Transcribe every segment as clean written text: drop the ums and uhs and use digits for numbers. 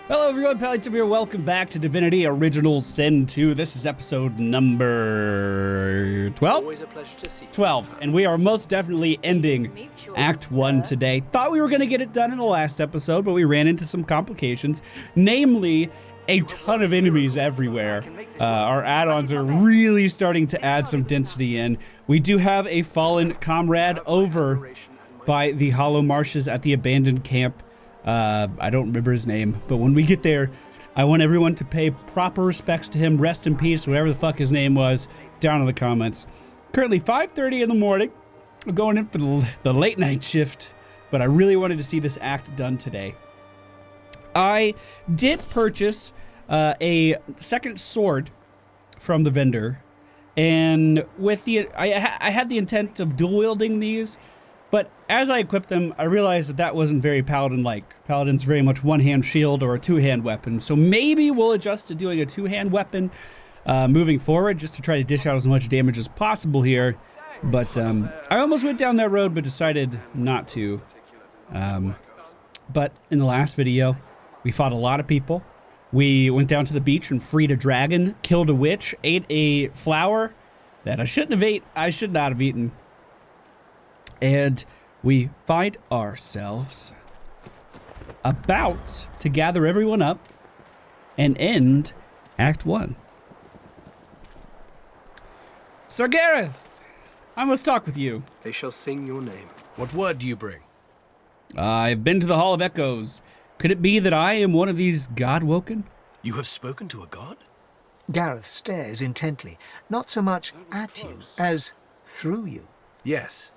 Hello everyone, Pallytime here. Welcome back to Divinity Original Sin 2. This is episode number 12? Always a pleasure to see you. 12, and we are most definitely ending Act 1 today. Thought we were going to get it done in the last episode, but we ran into some complications, namely a ton of enemies everywhere. Our add-ons are really starting to add some density in. We do have a fallen comrade over by the Hollow Marshes at the abandoned camp. I don't remember his name, but when we get there, I want everyone to pay proper respects to him. Rest in peace, whatever the fuck his name was, down in the comments. Currently 5:30 in the morning. I'm going in for the late night shift, but I really wanted to see this act done today. I did purchase a second sword from the vendor, and with I had the intent of dual wielding these. But as I equipped them, I realized that wasn't very Paladin-like. Paladin's very much one-hand shield or a two-hand weapon. So maybe we'll adjust to doing a two-hand weapon moving forward, just to try to dish out as much damage as possible here. But I almost went down that road, but decided not to. But in the last video, we fought a lot of people. We went down to the beach and freed a dragon, killed a witch, ate a flower that I shouldn't have ate. I should not have eaten. And we find ourselves about to gather everyone up and end Act 1. Sir Gareth, I must talk with you. They shall sing your name. What word do you bring? I've been to the Hall of Echoes. Could it be that I am one of these God-woken? You have spoken to a god? Gareth stares intently, not so much at you as through you. Yes.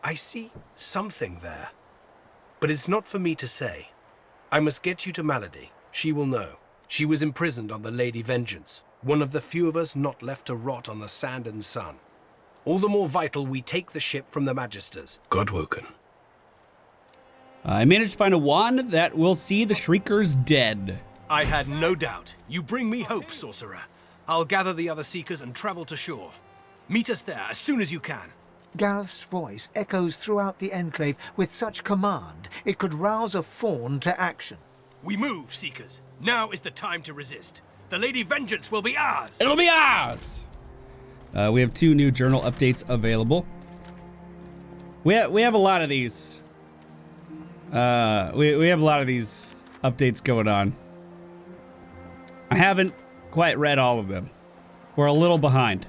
I see something there. But it's not for me to say. I must get you to Malady. She will know. She was imprisoned on the Lady Vengeance, one of the few of us not left to rot on the sand and sun. All the more vital we take the ship from the Magisters. Godwoken. I managed to find a wand that will see the Shriekers dead. I had no doubt. You bring me hope, sorcerer. I'll gather the other seekers and travel to shore. Meet us there as soon as you can. Gareth's voice echoes throughout the enclave with such command it could rouse a fawn to action. We move, seekers. Now is the time to resist. The Lady Vengeance will be ours. It'll be ours! We have 2 new journal updates available. We have a lot of these. We have a lot of these updates going on. I haven't quite read all of them. We're a little behind.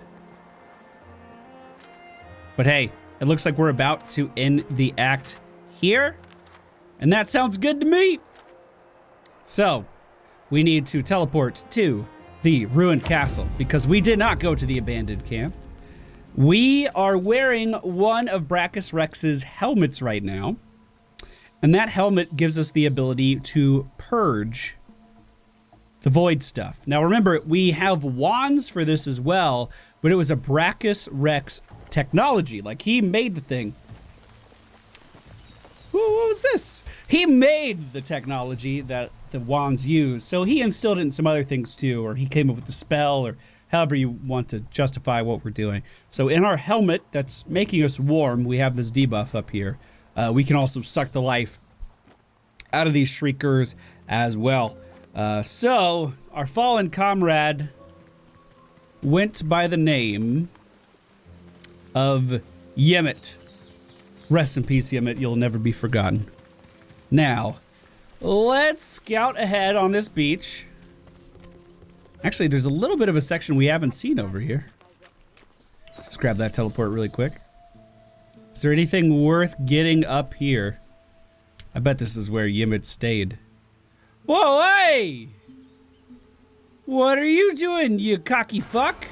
But hey, it looks like we're about to end the act here. And that sounds good to me. So, we need to teleport to the ruined castle because we did not go to the abandoned camp. We are wearing one of Brachus Rex's helmets right now. And that helmet gives us the ability to purge the void stuff. Now remember, we have wands for this as well, but it was a Brachus Rex technology. Like, he made the thing. What was this? He made the technology that the wands use, so he instilled it in some other things too, or he came up with the spell, or however you want to justify what we're doing. So in our helmet that's making us warm, we have this debuff up here. We can also suck the life out of these Shriekers as well. So our fallen comrade went by the name of Yemet. Rest in peace, Yemet. You'll never be forgotten. Now, let's scout ahead on this beach. Actually, there's a little bit of a section we haven't seen over here. Just grab that teleport really quick. Is there anything worth getting up here? I bet this is where Yemet stayed. Whoa, hey! What are you doing, you cocky fuck?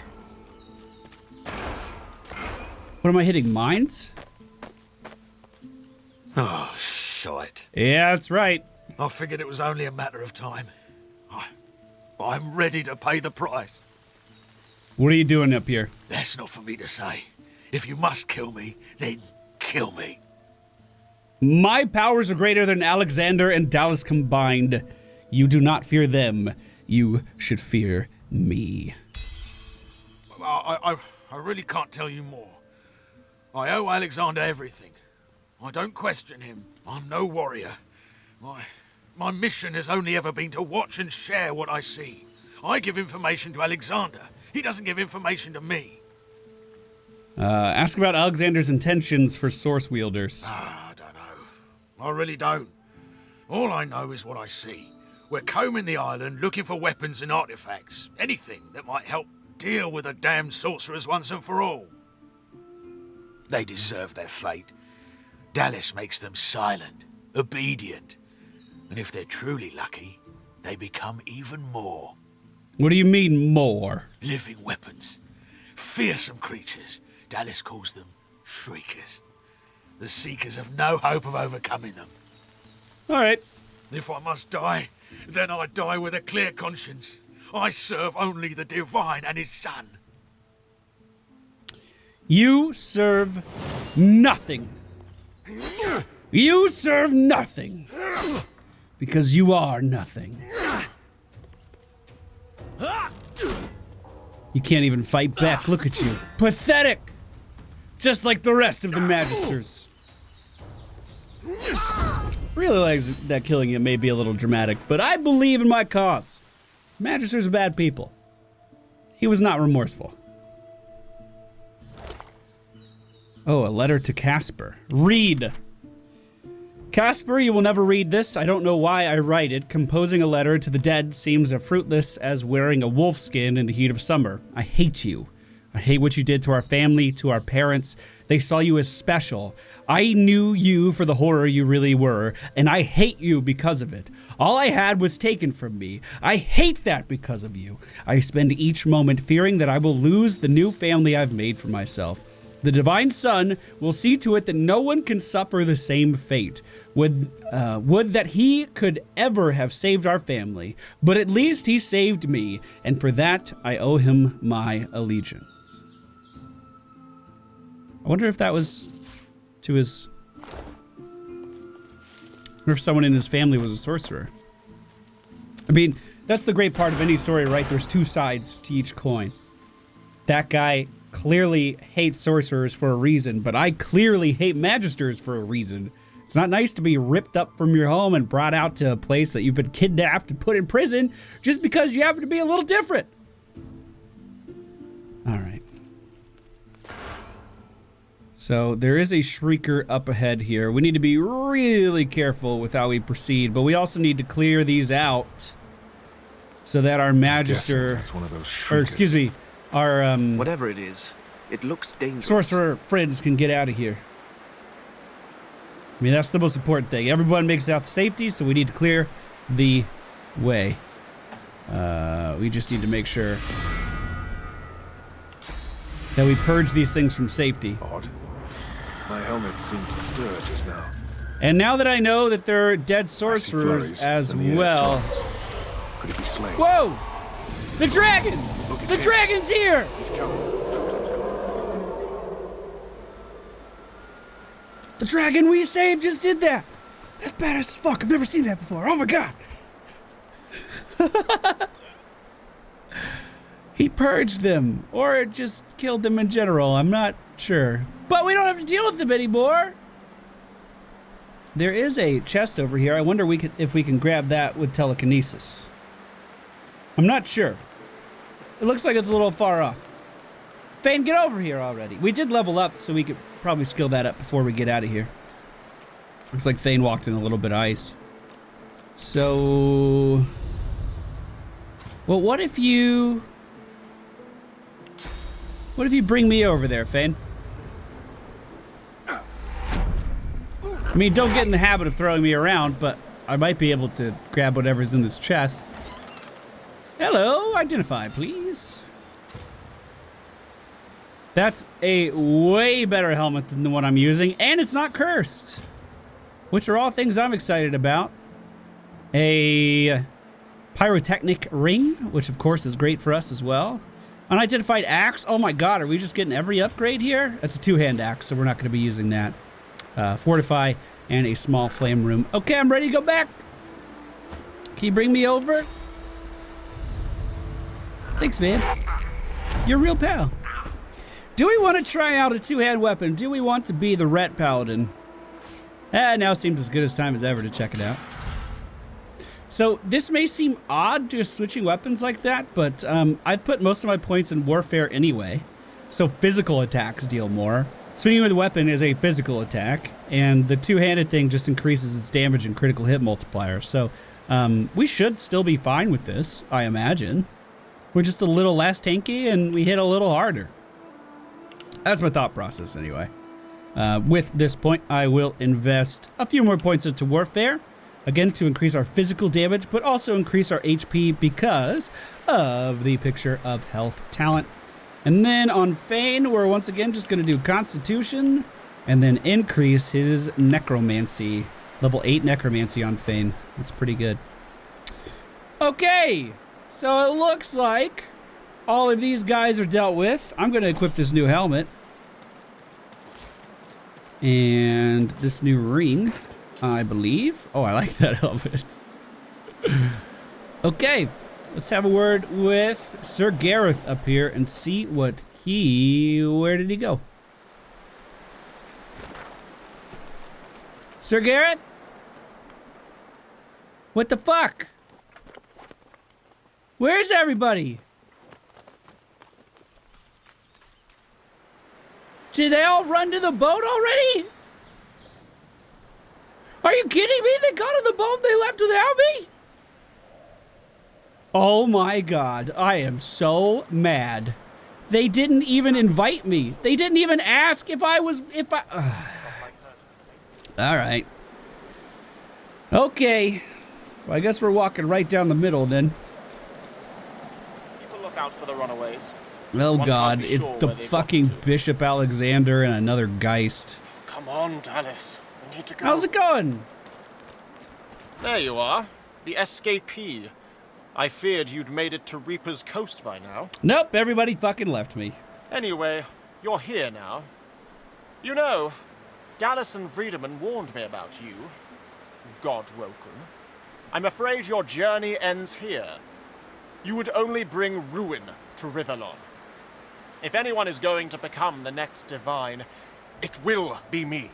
What am I hitting, mines? Oh, shite. Yeah, that's right. I figured it was only a matter of time. I'm ready to pay the price. What are you doing up here? That's not for me to say. If you must kill me, then kill me. My powers are greater than Alexander and Dallas combined. You do not fear them. You should fear me. I really can't tell you more. I owe Alexander everything. I don't question him. I'm no warrior. My mission has only ever been to watch and share what I see. I give information to Alexander. He doesn't give information to me. Ask about Alexander's intentions for Source Wielders. I don't know. I really don't. All I know is what I see. We're combing the island looking for weapons and artifacts. Anything that might help deal with the damned sorcerers once and for all. They deserve their fate. Dallas makes them silent, obedient. And if they're truly lucky, they become even more. What do you mean, more? Living weapons. Fearsome creatures. Dallas calls them shriekers. The Seekers have no hope of overcoming them. All right. If I must die, then I die with a clear conscience. I serve only the Divine and his Son. You serve nothing. You serve nothing. Because you are nothing. You can't even fight back. Look at you. Pathetic! Just like the rest of the Magisters. Realize that killing you may be a little dramatic, but I believe in my cause. Magisters are bad people. He was not remorseful. Oh, a letter to Casper. Read. Casper, you will never read this. I don't know why I write it. Composing a letter to the dead seems as fruitless as wearing a wolf skin in the heat of summer. I hate you. I hate what you did to our family, to our parents. They saw you as special. I knew you for the horror you really were, and I hate you because of it. All I had was taken from me. I hate that because of you. I spend each moment fearing that I will lose the new family I've made for myself. The Divine Son will see to it that no one can suffer the same fate. Would that he could ever have saved our family, but at least he saved me, and for that I owe him my allegiance. I wonder if that was to his... or if someone in his family was a sorcerer. I mean, that's the great part of any story, right? There's two sides to each coin. That guy clearly hates sorcerers for a reason, but I clearly hate magisters for a reason. It's not nice to be ripped up from your home and brought out to a place that you've been kidnapped and put in prison just because you happen to be a little different. All right. So there is a shrieker up ahead here. We need to be really careful with how we proceed, but we also need to clear these out so that our magister, that's one of those shriekers. or excuse me, our Whatever it is, it looks dangerous. sorcerer friends can get out of here. I mean, that's the most important thing. Everyone makes it out to safety, so we need to clear the way. We just need to make sure that we purge these things from safety. Odd. My helmet seemed to stir just now. And now that I know that there are dead sorcerers flurries as and the well. electronics. Could it be slain? Whoa! The dragon! Look at The him. dragon's here! He's coming. The dragon we saved just did that! That's badass as fuck. I've never seen that before. Oh my god! He purged them, or just killed them in general. I'm not sure. But we don't have to deal with them anymore! There is a chest over here. I wonder if we can grab that with telekinesis. I'm not sure. It looks like it's a little far off. Fane, get over here already. We did level up, so we could probably skill that up before we get out of here. Looks like Fane walked in a little bit of ice. So... well, what if you bring me over there, Fane? I mean, don't get in the habit of throwing me around, but I might be able to grab whatever's in this chest. Hello, identify, please. That's a way better helmet than the one I'm using, and it's not cursed, which are all things I'm excited about. A pyrotechnic ring, which of course is great for us as well. Unidentified axe. Oh my god, are we just getting every upgrade here? That's a two-hand axe, so we're not going to be using that. Fortify and a small flame room. Okay, I'm ready to go back. Can you bring me over? Thanks, man. You're a real pal. Do we want to try out a two-hand weapon? Do we want to be the Ret Paladin? Now seems as good as time as ever to check it out. So this may seem odd, just switching weapons like that, but I've put most of my points in warfare anyway. So physical attacks deal more. Swinging with a weapon is a physical attack, and the two-handed thing just increases its damage and critical hit multiplier. So we should still be fine with this, I imagine. We're just a little less tanky, and we hit a little harder. That's my thought process anyway. With this point, I will invest a few more points into warfare. Again, to increase our physical damage, but also increase our HP because of the picture of health talent. And then on Fane, we're once again just going to do Constitution and then increase his Necromancy. Level 8 Necromancy on Fane. That's pretty good. Okay, so it looks like all of these guys are dealt with. I'm going to equip this new helmet. And this new ring, I believe. Oh, I like that helmet. Okay. Let's have a word with Sir Gareth up here and see where did he go? Sir Gareth? What the fuck? Where's everybody? Did they all run to the boat already? Are you kidding me? They got on the boat and they left without me? Oh my god, I am so mad. They didn't even invite me. They didn't even ask if I... Alright. Okay. Well, I guess we're walking right down the middle then. Keep a lookout for the runaways. Oh god, it's the fucking Bishop Alexander and another Geist. Come on, Dallas. We need to go. How's it going? There you are. The escapee. I feared you'd made it to Reaper's Coast by now. Nope, everybody fucking left me. Anyway, you're here now. You know, Dallas and Friedemann warned me about you. Godwoken. I'm afraid your journey ends here. You would only bring ruin to Rivellon. If anyone is going to become the next divine, it will be me.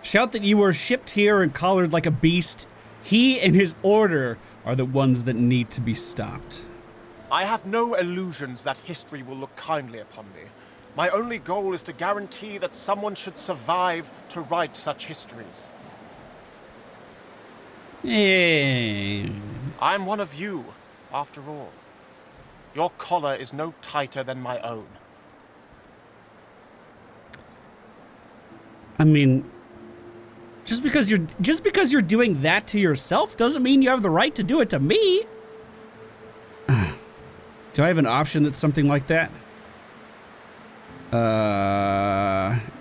Shout that you were shipped here and collared like a beast. He and his order are the ones that need to be stopped. I have no illusions that history will look kindly upon me. My only goal is to guarantee that someone should survive to write such histories. I'm one of you, after all. Your collar is no tighter than my own. I mean, just because you're doing that to yourself doesn't mean you have the right to do it to me. Do I have an option that's something like that?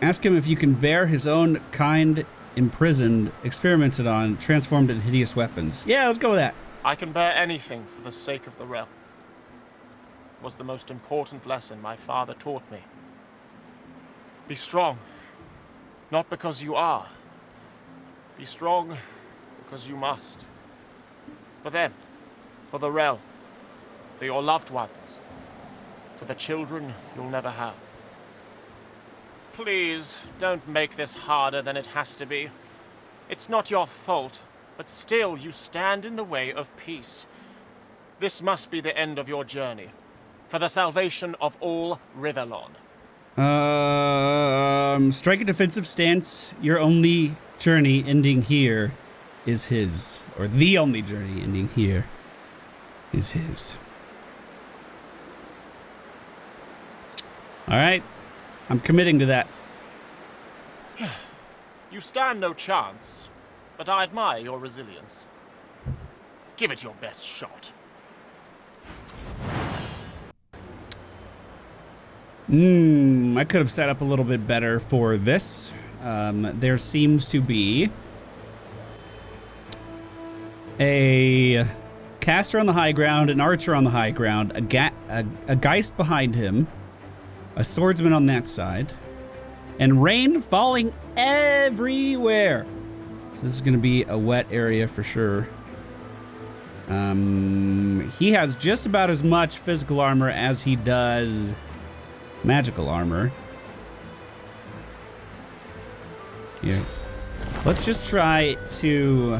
Ask him if you can bear his own kind, imprisoned, experimented on, transformed into hideous weapons. Yeah, let's go with that. I can bear anything for the sake of the realm. It was the most important lesson my father taught me. Be strong, not because you are. Be strong because you must. For them, for the realm, for your loved ones, for the children you'll never have. Please, don't make this harder than it has to be. It's not your fault, but still you stand in the way of peace. This must be the end of your journey, for the salvation of all Rivellon. Strike a defensive stance. Your only journey ending here is his. Or the only journey ending here is his. Alright. I'm committing to that. You stand no chance, but I admire your resilience. Give it your best shot. I could have set up a little bit better for this. There seems to be a caster on the high ground, an archer on the high ground, a Geist behind him, a swordsman on that side, and rain falling everywhere. So this is going to be a wet area for sure. He has just about as much physical armor as he does magical armor. Here. Let's just try to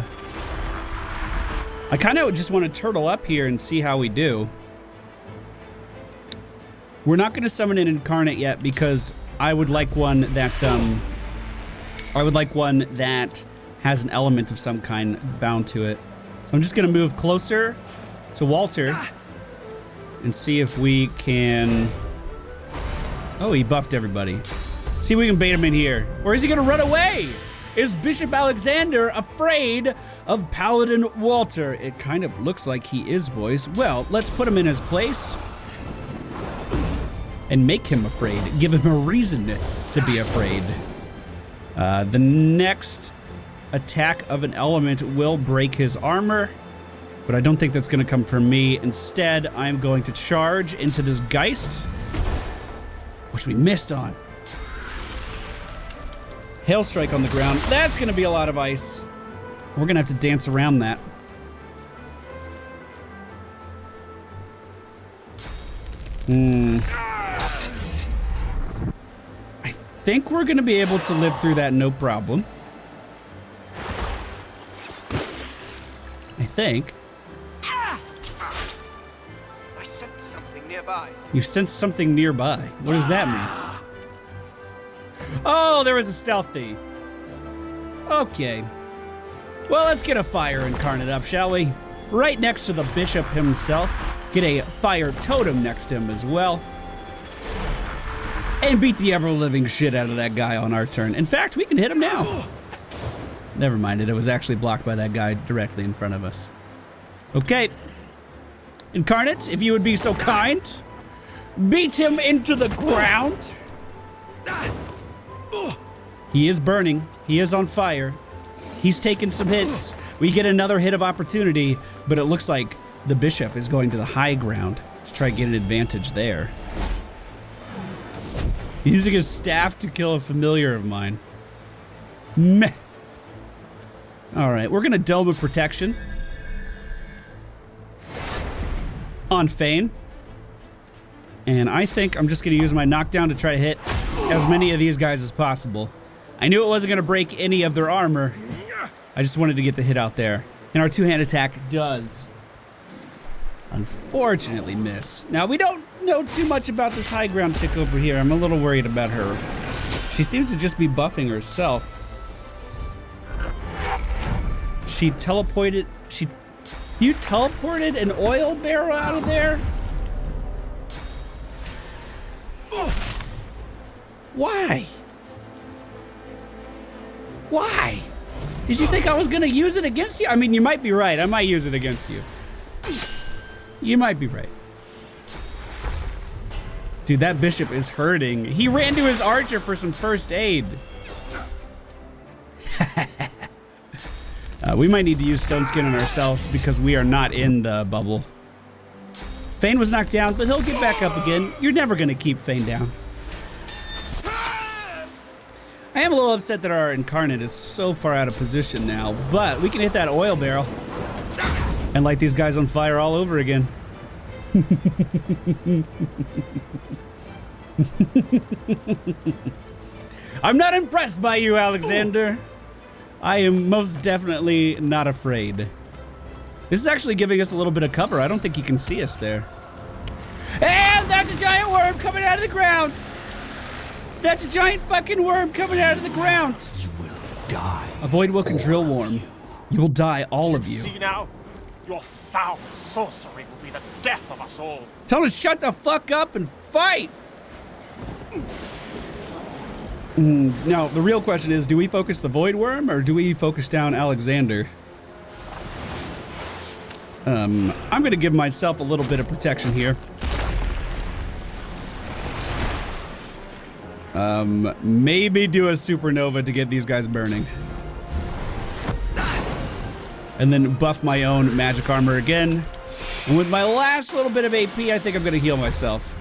I kind of just want to turtle up here and see how we do. We're not going to summon an Incarnate yet because I would like one that has an element of some kind bound to it. So I'm just going to move closer to Walter and see if we can... Oh, he buffed everybody. See if we can bait him in here. Or is he going to run away? Is Bishop Alexander afraid of Paladin Walter? It kind of looks like he is, boys. Well, let's put him in his place and make him afraid. Give him a reason to be afraid. The next attack of an element will break his armor, but I don't think that's going to come from me. Instead, I'm going to charge into this Geist, which we missed on. Hail Strike on the ground. That's going to be a lot of ice. We're going to have to dance around that. I think we're going to be able to live through that no problem. I think. I sense something nearby. You sense something nearby. What does that mean? Oh, there was a stealthy. Okay. Well, let's get a fire incarnate up, shall we? Right next to the bishop himself. Get a fire totem next to him as well. And beat the ever-living shit out of that guy on our turn. In fact, we can hit him now. Never mind it. It was actually blocked by that guy directly in front of us. Okay. Incarnate, if you would be so kind. Beat him into the ground. He is burning. He is on fire. He's taking some hits. We get another hit of opportunity, but it looks like the bishop is going to the high ground to try to get an advantage there. Using his staff to kill a familiar of mine. Meh. All right, we're going to Dome of Protection on Fane. And I think I'm just going to use my knockdown to try to hit as many of these guys as possible. I knew it wasn't going to break any of their armor. I just wanted to get the hit out there. And our two-hand attack does, unfortunately, miss. Now, we don't know too much about this high ground chick over here. I'm a little worried about her. She seems to just be buffing herself. She teleported... You teleported an oil barrel out of there? Why? Why? Did you think I was gonna use it against you? I mean, you might be right. I might use it against you. You might be right. Dude, that bishop is hurting. He ran to his archer for some first aid. We might need to use Stone Skin on ourselves because we are not in the bubble. Fane was knocked down, but he'll get back up again. You're never gonna keep Fane down. I am a little upset that our Incarnate is so far out of position now, but we can hit that oil barrel and light these guys on fire all over again. I'm not impressed by you, Alexander. I am most definitely not afraid. This is actually giving us a little bit of cover. I don't think you can see us there. And that's a giant worm coming out of the ground. That's a giant fucking worm coming out of the ground. You will die. Avoid Wook and Drill Worm. You will die, all of you. See now? Your foul sorcery will be the death of us all. Tell him to shut the fuck up and fight. Now, the real question is, do we focus the Void Worm or do we focus down Alexander? I'm going to give myself a little bit of protection here. Maybe do a supernova to get these guys burning. And then buff my own magic armor again. And with my last little bit of AP, I think I'm going to heal myself.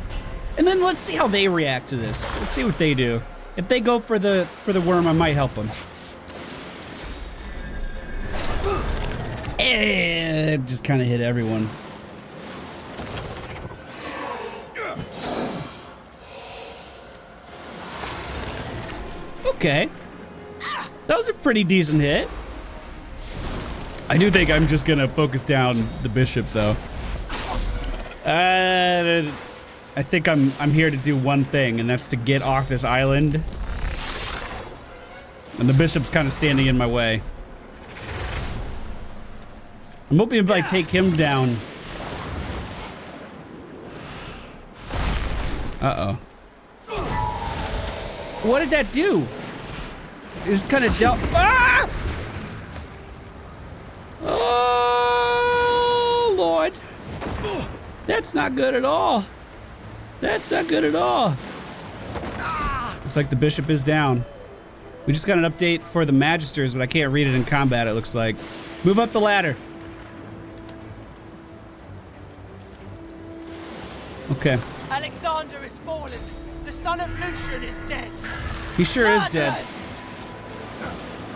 And then let's see how they react to this. Let's see what they do. If they go for the worm, I might help them. And just kind of hit everyone. Okay. That was a pretty decent hit. I do think I'm just gonna focus down the bishop, though. I think I'm here to do one thing, and that's to get off this island. And the bishop's kind of standing in my way. I'm hoping if I take him down. Uh-oh. What did that do? It just kind of dealt. Ah! Oh, Lord. That's not good at all. That's not good at all. Looks like the bishop is down. We just got an update for the magisters, but I can't read it in combat, it looks like. Move up the ladder. Okay. Alexander is fallen. The son of Lucian is dead. He sure is dead.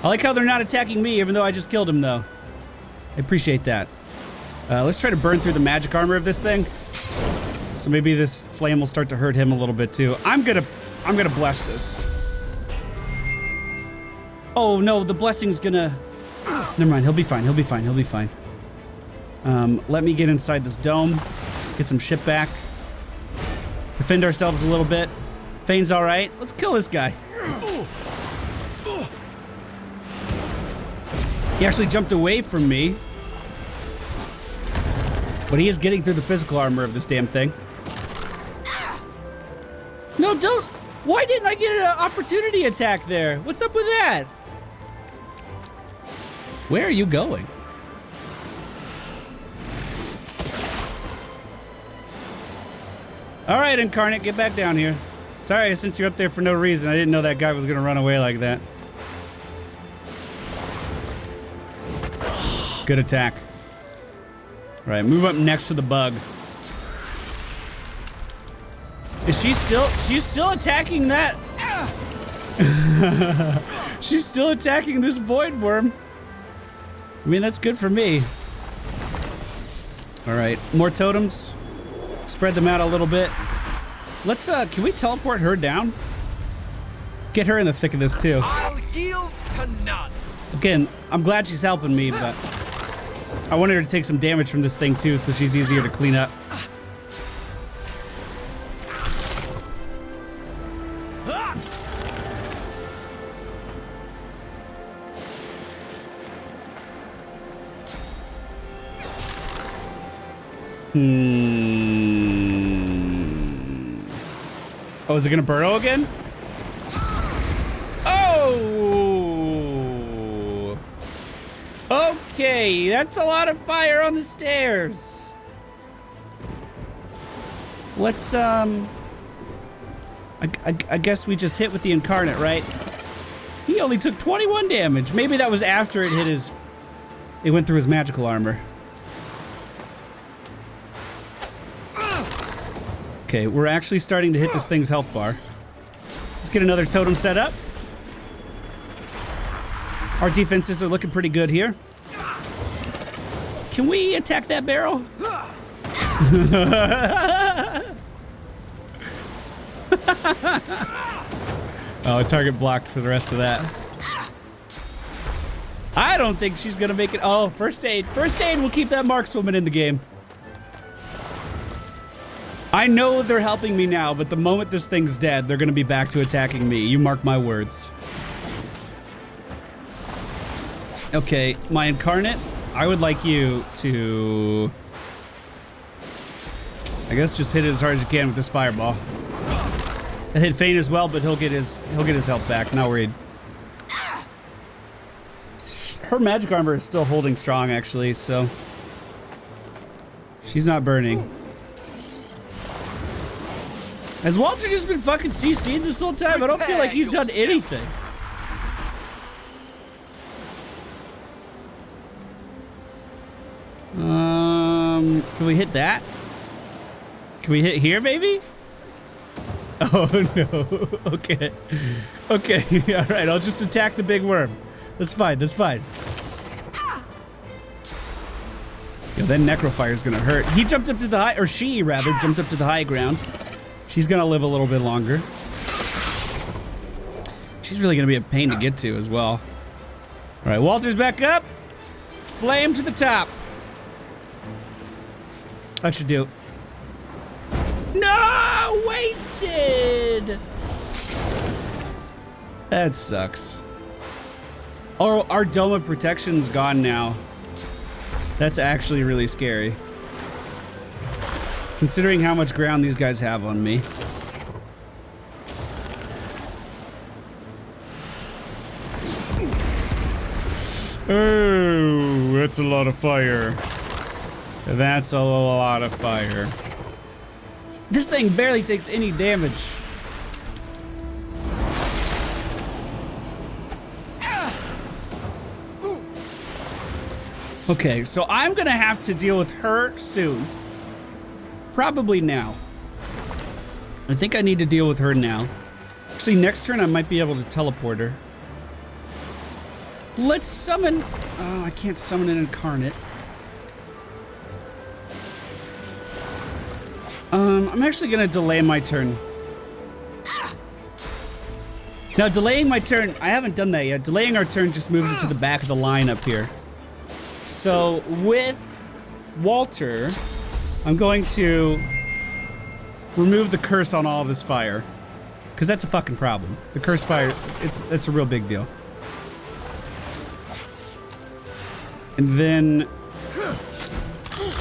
I like how they're not attacking me, even though I just killed him, though. I appreciate that. Let's try to burn through the magic armor of this thing. So maybe this flame will start to hurt him a little bit too. I'm gonna bless this. Oh no, the blessing's gonna. Never mind. He'll be fine. He'll be fine. He'll be fine. Let me get inside this dome. Get some shit back. Defend ourselves a little bit. Fane's all right. Let's kill this guy. He actually jumped away from me. But he is getting through the physical armor of this damn thing. No, don't. Why didn't I get an opportunity attack there? What's up with that? Where are you going? All right, Incarnate, get back down here. Sorry I sent you up there for no reason. I didn't know that guy was going to run away like that. Good attack. All right, move up next to the bug. Is she still? She's still attacking that. She's still attacking this void worm. I mean, that's good for me. All right, more totems. Spread them out a little bit. Let's, can we teleport her down? Get her in the thick of this too. I'll yield to none. Again, I'm glad she's helping me, but I want her to take some damage from this thing too, so she's easier to clean up. Oh, is it gonna burrow again? Oh! Okay, that's a lot of fire on the stairs. Let's, I guess we just hit with the Incarnate, right? He only took 21 damage. Maybe that was after it hit his... It went through his magical armor. Okay, we're actually starting to hit this thing's health bar. Let's get another totem set up. Our defenses are looking pretty good here. Can we attack that barrel? Oh, target blocked for the rest of that. I don't think she's gonna make it. Oh, first aid. First aid will keep that markswoman in the game. I know they're helping me now, but the moment this thing's dead, they're gonna be back to attacking me. You mark my words. Okay, my Incarnate, I would like you to... I guess just hit it as hard as you can with this fireball. That hit Fane as well, but he'll get his health back. Not worried. Her magic armor is still holding strong, actually, so she's not burning. Has Walter just been fucking CC'd this whole time? I don't feel like he's done anything. Can we hit that? Can we hit here, maybe? Oh, no. Okay. Okay. All right. I'll just attack the big worm. That's fine. That's fine. Yo, that necrofire's gonna hurt. He jumped up to the high, or she, rather, jumped up to the high ground. She's gonna live a little bit longer. She's really gonna be a pain to get to as well. All right. Walter's back up. Flame to the top. That should do. No! Wasted! That sucks. Oh, our dome of protection's gone now. That's actually really scary. Considering how much ground these guys have on me. Oh, that's a lot of fire. That's a lot of fire. This thing barely takes any damage. Okay, so I'm gonna have to deal with her soon. Probably now. I think I need to deal with her now. Actually, next turn I might be able to teleport her. Let's summon... Oh, I can't summon an Incarnate. I'm actually gonna delay my turn. Now, delaying my turn... I haven't done that yet. Delaying our turn just moves it to the back of the line up here. So, with Walter, I'm going to remove the curse on all of this fire. Because that's a fucking problem. The curse fire, it's a real big deal. And then...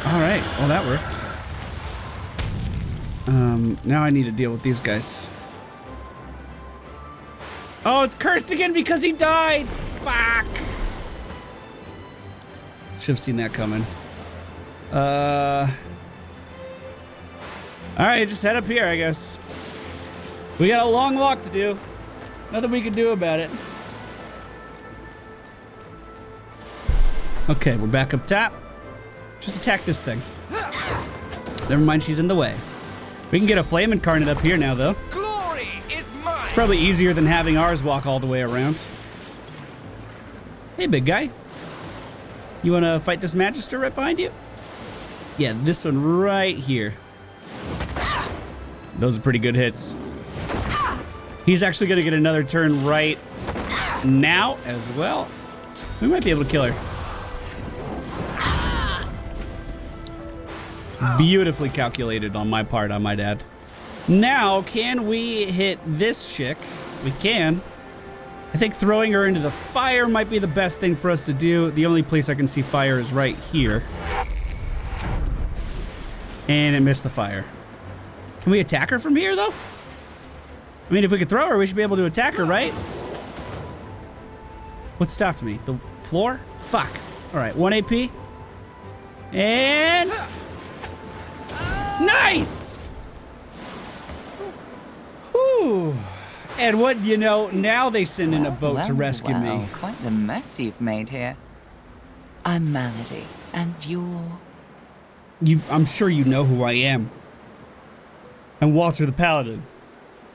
Alright, well that worked. Now I need to deal with these guys. Oh, it's cursed again because he died! Fuck! Should have seen that coming. Alright, just head up here, I guess. We got a long walk to do. Nothing we can do about it. Okay, we're back up top. Just attack this thing. Never mind, she's in the way. We can get a flame incarnate up here now, though. Glory is mine. It's probably easier than having ours walk all the way around. Hey, big guy. You want to fight this Magister right behind you? Yeah, this one right here. Those are pretty good hits. He's actually going to get another turn right now as well. We might be able to kill her. Beautifully calculated on my part, I might add. Now, can we hit this chick? We can. I think throwing her into the fire might be the best thing for us to do. The only place I can see fire is right here. And it missed the fire. Can we attack her from here, though? I mean, if we could throw her, we should be able to attack her, right? What stopped me? The floor? Fuck. All right, 1 AP. And... Nice! Whew. And what, you know, now they send in a boat to rescue me. Quite the mess you've made here. I'm Malady, and you're... I'm sure you know who I am. I'm Walter the Paladin.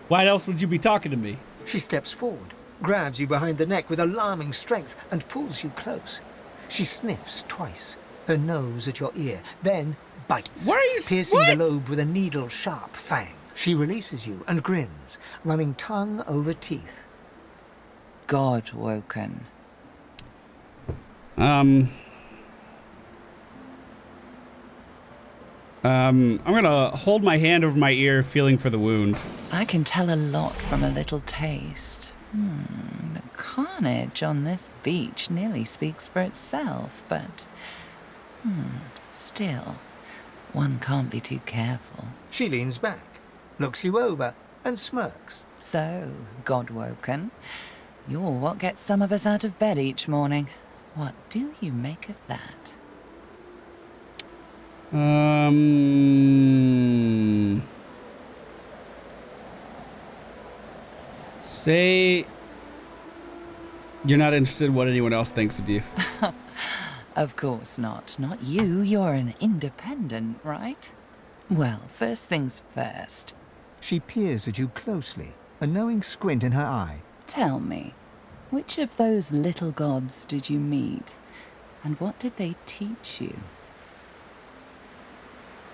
Why else would you be talking to me? She steps forward, grabs you behind the neck with alarming strength, and pulls you close. She sniffs twice, her nose at your ear, then bites, piercing the lobe with a needle-sharp fang. She releases you and grins, running tongue over teeth. God woken. I'm gonna hold my hand over my ear, feeling for the wound. I can tell a lot from a little taste. The carnage on this beach nearly speaks for itself, but... still, one can't be too careful. She leans back, looks you over, and smirks. So, God woken, you're what gets some of us out of bed each morning. What do you make of that? Say you're not interested in what anyone else thinks of you. Of course not. Not you. You're an independent, right? Well, first things first. She peers at you closely, a knowing squint in her eye. Tell me, which of those little gods did you meet? And what did they teach you?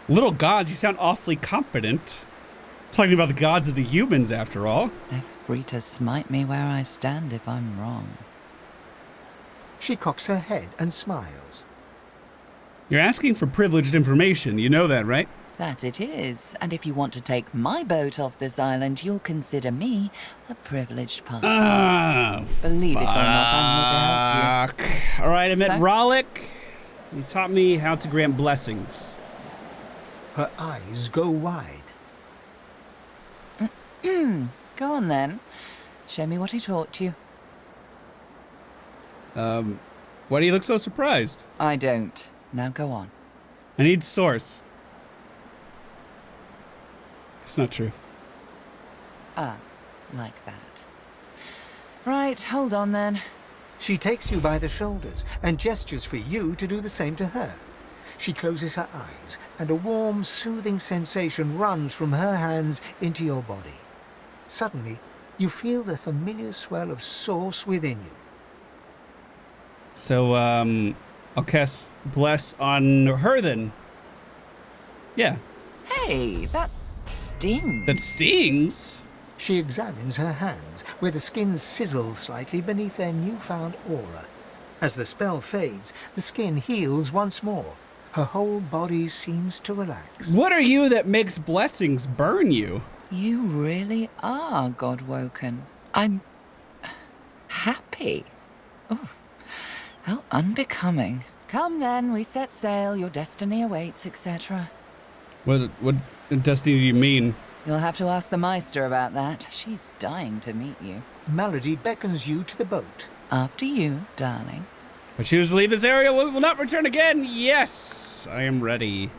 Little gods, you sound awfully confident. Talking about the gods of the humans, after all. They're free to smite me where I stand if I'm wrong. She cocks her head and smiles. You're asking for privileged information. You know that, right? That it is. And if you want to take my boat off this island, you'll consider me a privileged party. Believe it or not, I'm here to help you. All right, I met Rollick. He taught me how to grant blessings. Her eyes go wide. Go on then. Show me what he taught you. Why do you look so surprised? I don't. Now go on. I need source. It's not true. Ah, like that. Right, hold on then. She takes you by the shoulders and gestures for you to do the same to her. She closes her eyes, and a warm, soothing sensation runs from her hands into your body. Suddenly, you feel the familiar swell of source within you. So, I'll cast Bless on her then. Yeah. Hey, that stings. That stings? She examines her hands, where the skin sizzles slightly beneath their newfound aura. As the spell fades, the skin heals once more. Her whole body seems to relax. What are you that makes blessings burn you? You really are God-woken. I'm happy. Oh, how unbecoming. Come then, we set sail, your destiny awaits, etc. What destiny do you mean? You'll have to ask the Meister about that. She's dying to meet you. Malady beckons you to the boat. After you, darling. I choose to leave this area. We will not return again. Yes, I am ready.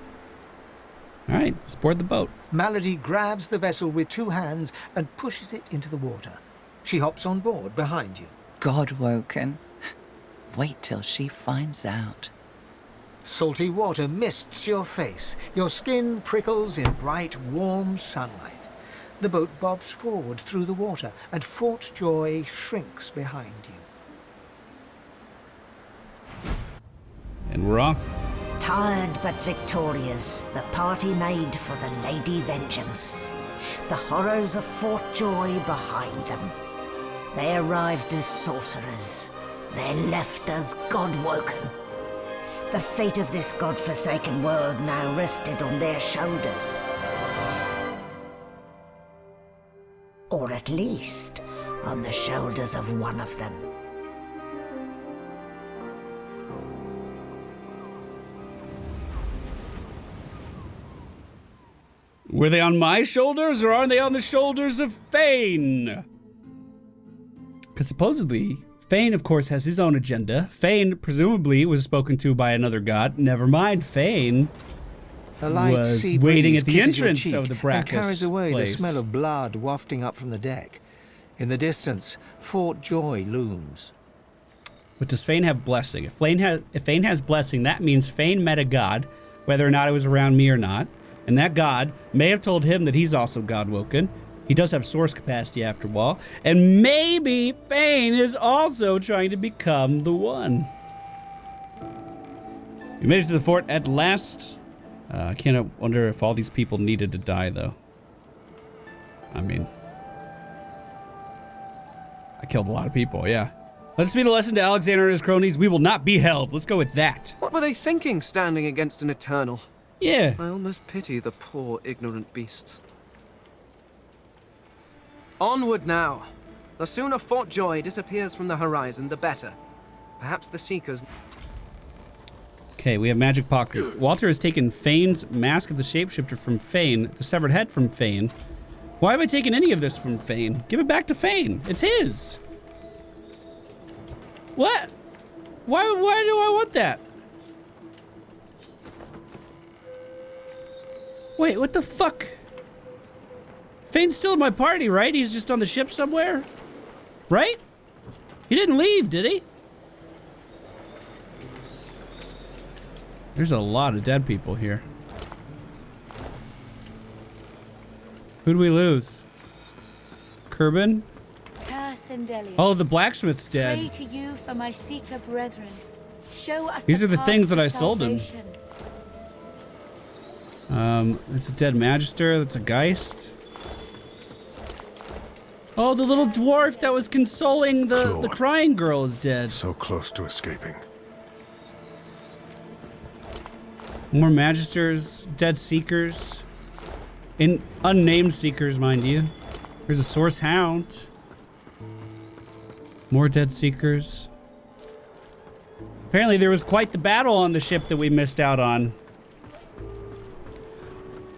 All right, let's board the boat. Malady grabs the vessel with two hands and pushes it into the water. She hops on board behind you. God-woken. Wait till she finds out. Salty water mists your face. Your skin prickles in bright, warm sunlight. The boat bobs forward through the water, and Fort Joy shrinks behind you. And we're off. Tired but victorious, the party made for the Lady Vengeance. The horrors of Fort Joy behind them. They arrived as sorcerers. They left as God-woken. The fate of this God-forsaken world now rested on their shoulders. Or at least, on the shoulders of one of them. Were they on my shoulders, or are they on the shoulders of Fane? Because supposedly, Fane, of course, has his own agenda. Fane, presumably, was spoken to by another god. Never mind, Fane was waiting at the entrance of the Brackus and carries away place. the smell of blood wafting up from the deck. In the distance, Fort Joy looms. But does Fane have blessing? If Fane has blessing, that means Fane met a god, whether or not it was around me or not. And that god may have told him that he's also God-woken. He does have source capacity after all. And maybe Fane is also trying to become the one. We made it to the fort at last. I can't wonder if all these people needed to die, though. I mean, I killed a lot of people, yeah. Let's be the lesson to Alexander and his cronies. We will not be held. Let's go with that. What were they thinking, standing against an Eternal? Yeah. I almost pity the poor, ignorant beasts. Onward now. The sooner Fort Joy disappears from the horizon, the better. Perhaps the Seekers... Okay, we have magic pocket. Walter has taken Fane's mask of the shapeshifter from Fane, the severed head from Fane. Why have I taken any of this from Fane? Give it back to Fane. It's his. What? Why do I want that? Wait, what the fuck? Fane's still in my party, right? He's just on the ship somewhere? Right? He didn't leave, did he? There's a lot of dead people here. Who do we lose? Kerbin? Oh, the blacksmith's dead. Pray to you for my Seeker brethren. Show us These are the path things that to I sold him. salvation. It's a dead magister. That's a geist. Oh, the little dwarf that was consoling the crying girl is dead. So close to escaping. More Magisters, dead Seekers. Unnamed Seekers, mind you. There's a Source Hound. More dead Seekers. Apparently there was quite the battle on the ship that we missed out on.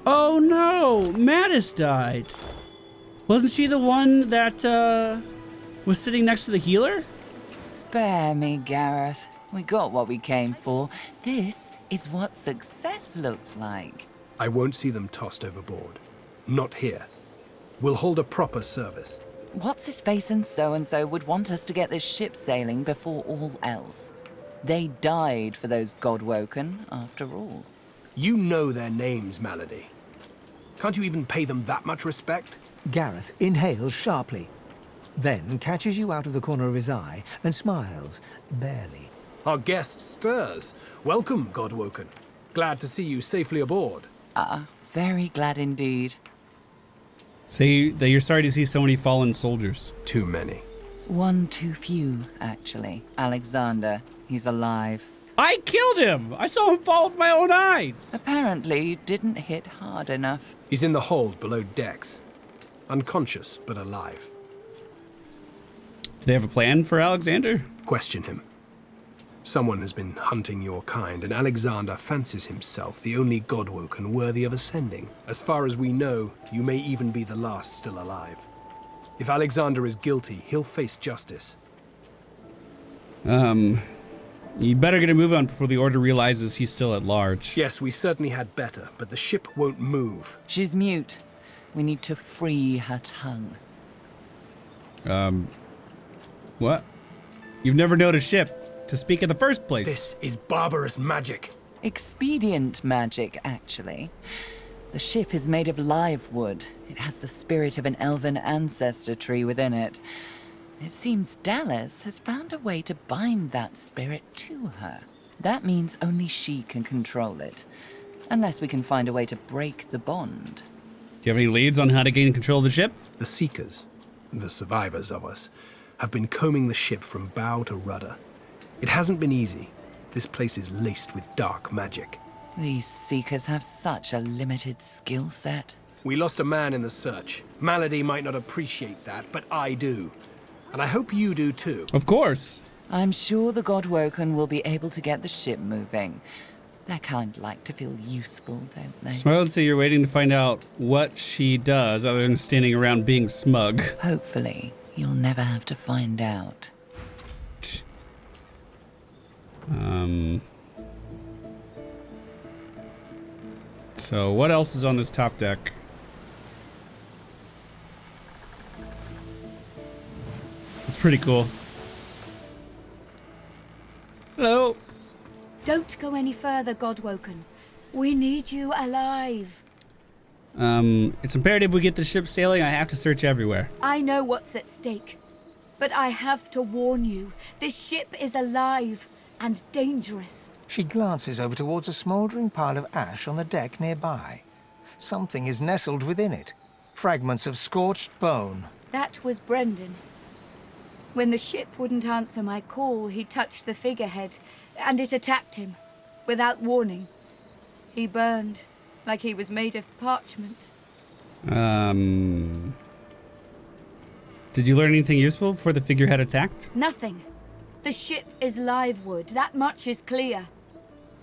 Oh no, Mattis died. Wasn't she the one that was sitting next to the healer? Spare me, Gareth. We got what we came for. This is what success looks like. I won't see them tossed overboard. Not here. We'll hold a proper service. What's-his-face and so-and-so would want us to get this ship sailing before all else. They died for those Godwoken, after all. You know their names, Malady. Can't you even pay them that much respect? Gareth inhales sharply, then catches you out of the corner of his eye and smiles, barely. Our guest stirs. Welcome, Godwoken. Glad to see you safely aboard. Very glad indeed. Say that you're sorry to see so many fallen soldiers. Too many. One too few, actually. Alexander, he's alive. I killed him! I saw him fall with my own eyes! Apparently, you didn't hit hard enough. He's in the hold below decks. Unconscious, but alive. Do they have a plan for Alexander? Question him. Someone has been hunting your kind, and Alexander fancies himself the only Godwoken worthy of ascending. As far as we know, you may even be the last still alive. If Alexander is guilty, he'll face justice. You better get a move on before the Order realizes he's still at large. Yes, we certainly had better, but the ship won't move. She's mute. We need to free her tongue. What? You've never known a ship to speak in the first place. This is barbarous magic. Expedient magic, actually. The ship is made of live wood. It has the spirit of an elven ancestor tree within it. It seems Dallas has found a way to bind that spirit to her. That means only she can control it. Unless we can find a way to break the bond. Do you have any leads on how to gain control of the ship? The Seekers, the survivors of us, have been combing the ship from bow to rudder. It hasn't been easy. This place is laced with dark magic. These Seekers have such a limited skill set. We lost a man in the search. Malady might not appreciate that, but I do. And I hope you do too. Of course. I'm sure the Godwoken will be able to get the ship moving. They kind like to feel useful, don't they? So I would say you're waiting to find out what she does other than standing around being smug. Hopefully, you'll never have to find out. So what else is on this top deck? It's pretty cool. Hello. Don't go any further, Godwoken. We need you alive. It's imperative we get the ship sailing. I have to search everywhere. I know what's at stake, but I have to warn you. This ship is alive and dangerous. She glances over towards a smouldering pile of ash on the deck nearby. Something is nestled within it. Fragments of scorched bone. That was Brendan. When the ship wouldn't answer my call, he touched the figurehead, and it attacked him, without warning. He burned, like he was made of parchment. Did you learn anything useful before the figurehead attacked? Nothing. The ship is live wood, that much is clear.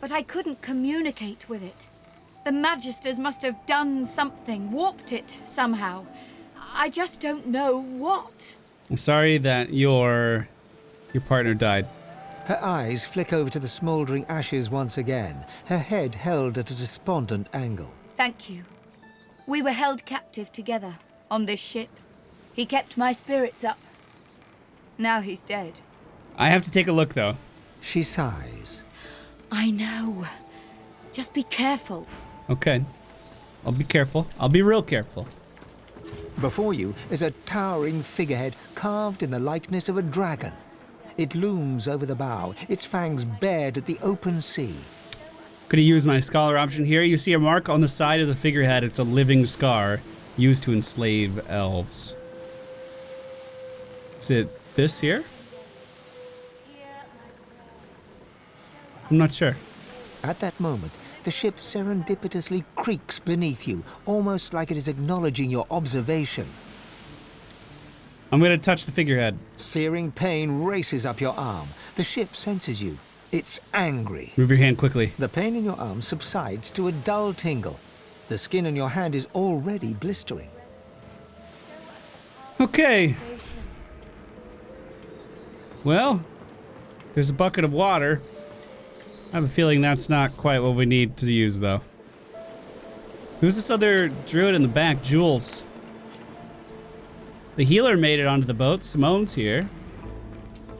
But I couldn't communicate with it. The Magisters must have done something, warped it somehow. I just don't know what. I'm sorry that your partner died. Her eyes flick over to the smouldering ashes once again, her head held at a despondent angle. Thank you. We were held captive together on this ship. He kept my spirits up. Now he's dead. I have to take a look, though. She sighs. I know. Just be careful. Okay. I'll be careful. I'll be real careful. Before you is a towering figurehead carved in the likeness of a dragon. It looms over the bow, its fangs bared at the open sea. Could have used my scholar option here. You see a mark on the side of the figurehead. It's a living scar used to enslave elves. Is it this here? I'm not sure. At that moment, the ship serendipitously creaks beneath you, almost like it is acknowledging your observation. I'm going to touch the figurehead. Searing pain races up your arm. The ship senses you. It's angry. Move your hand quickly. The pain in your arm subsides to a dull tingle. The skin in your hand is already blistering. Okay. Well, there's a bucket of water. I have a feeling that's not quite what we need to use, though. Who's this other druid in the back? Jules. The healer made it onto the boat. Simone's here.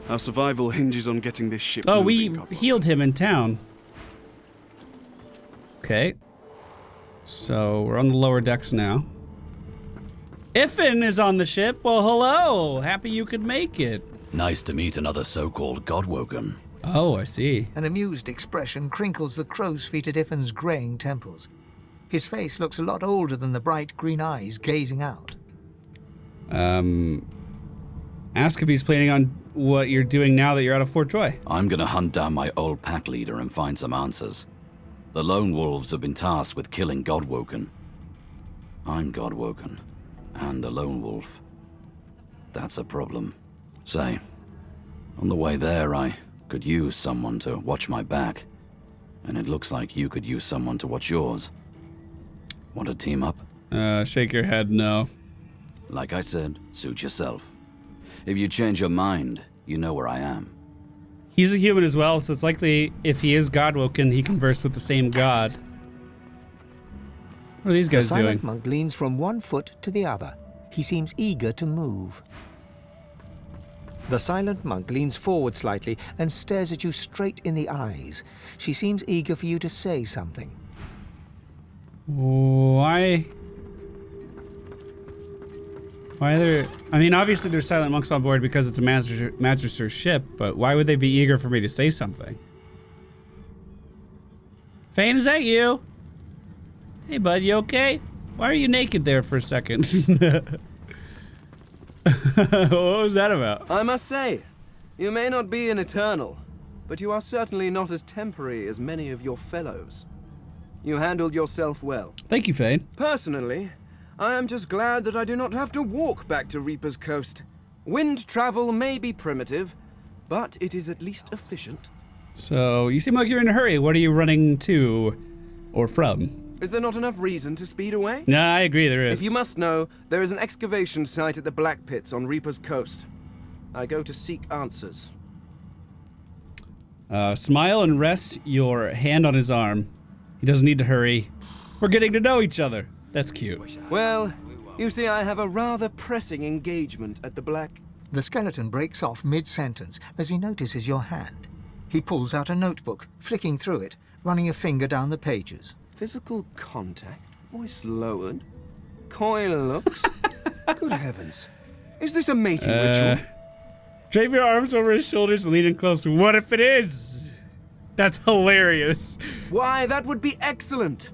Our survival hinges on getting this ship Oh, moving, we healed him in town. Okay. So, we're on the lower decks now. Iffin is on the ship. Well, hello. Happy you could make it. Nice to meet another so-called Godwoken. Oh, I see. An amused expression crinkles the crow's feet at Iffin's graying temples. His face looks a lot older than the bright green eyes gazing out. Ask if he's planning on what you're doing now that you're out of Fort Joy. I'm gonna hunt down my old pack leader and find some answers. The Lone Wolves have been tasked with killing Godwoken. I'm Godwoken, and a Lone Wolf. That's a problem. Say, on the way there, I could use someone to watch my back. And it looks like you could use someone to watch yours. Want to team up? Shake your head, no. Like I said, suit yourself. If you change your mind, you know where I am. He's a human as well, so it's likely if he is Godwoken, he conversed with the same god. What are these guys doing? The silent monk leans from one foot to the other. He seems eager to move. The silent monk leans forward slightly and stares at you straight in the eyes. She seems eager for you to say something. Why are there... I mean, obviously there's silent monks on board because it's a Magister ship, but why would they be eager for me to say something? Fane, is that you? Hey, bud, you okay? Why are you naked there for a second? What was that about? I must say, you may not be an eternal, but you are certainly not as temporary as many of your fellows. You handled yourself well. Thank you, Fane. Personally, I am just glad that I do not have to walk back to Reaper's Coast. Wind travel may be primitive, but it is at least efficient. So, you seem like you're in a hurry. What are you running to or from? Is there not enough reason to speed away? No, I agree, there is. If you must know, there is an excavation site at the Black Pits on Reaper's Coast. I go to seek answers. Smile and rest your hand on his arm. He doesn't need to hurry. We're getting to know each other. That's cute. Well, you see, I have a rather pressing engagement at the Black... The skeleton breaks off mid-sentence as he notices your hand. He pulls out a notebook, flicking through it, running a finger down the pages. Physical contact, voice lowered, coy looks. Good heavens. Is this a mating ritual? Drape your arms over his shoulders and lean in close. What if it is? That's hilarious. Why, that would be excellent.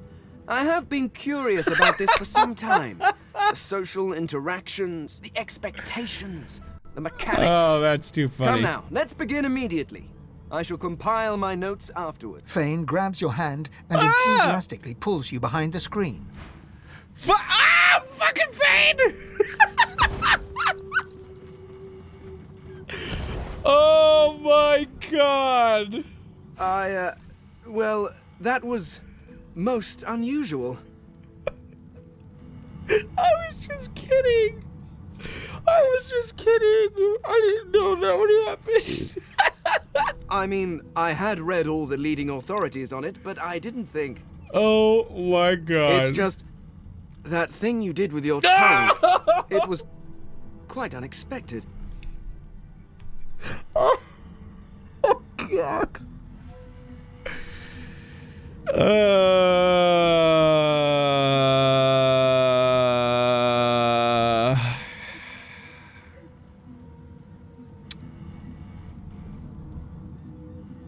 I have been curious about this for some time. The social interactions, the expectations, the mechanics. Oh, that's too funny. Come now, let's begin immediately. I shall compile my notes afterward. Fane grabs your hand and enthusiastically pulls you behind the screen. Fucking Fane! Oh my god! Well, that was most unusual. I was just kidding. I didn't know that would happen. I mean, I had read all the leading authorities on it, but I didn't think... Oh my god. It's just... that thing you did with your tongue. It was quite unexpected. Oh god.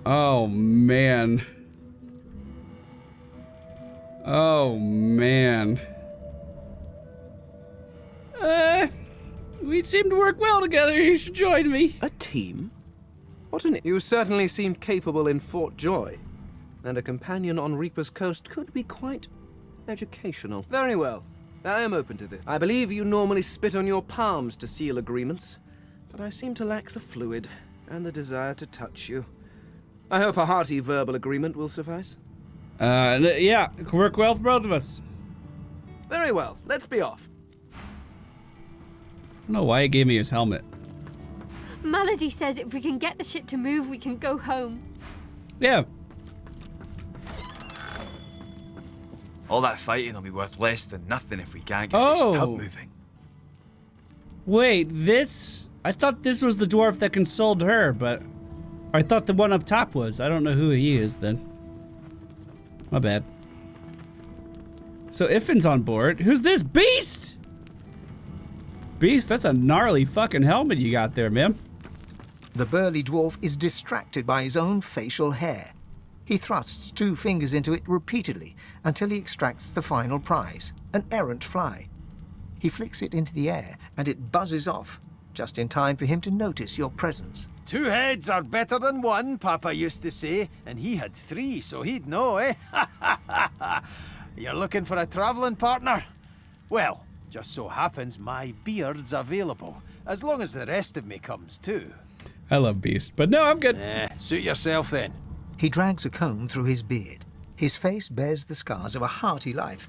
Oh man. Oh man. We seem to work well together. You should join me. A team? What an... You certainly seemed capable in Fort Joy, and a companion on Reaper's Coast could be quite educational. Very well. I am open to this. I believe you normally spit on your palms to seal agreements, but I seem to lack the fluid and the desire to touch you. I hope a hearty verbal agreement will suffice. Yeah, it can work well for both of us. Very well, let's be off. I don't know why he gave me his helmet. Malady says if we can get the ship to move, we can go home. Yeah. All that fighting will be worth less than nothing if we can't get this tub moving. Wait, this... I thought this was the dwarf that consoled her, but... I thought the one up top was. I don't know who he is, then. My bad. So Iffin's on board. Who's this? Beast! Beast, that's a gnarly fucking helmet you got there, man. The burly dwarf is distracted by his own facial hair. He thrusts 2 fingers into it repeatedly until he extracts the final prize, an errant fly. He flicks it into the air and it buzzes off, just in time for him to notice your presence. 2 heads are better than 1, Papa used to say, and he had 3, so he'd know, eh? You're looking for a traveling partner? Well, just so happens my beard's available, as long as the rest of me comes too. I love Beast, but no, I'm good. Suit yourself then. He drags a comb through his beard. His face bears the scars of a hearty life,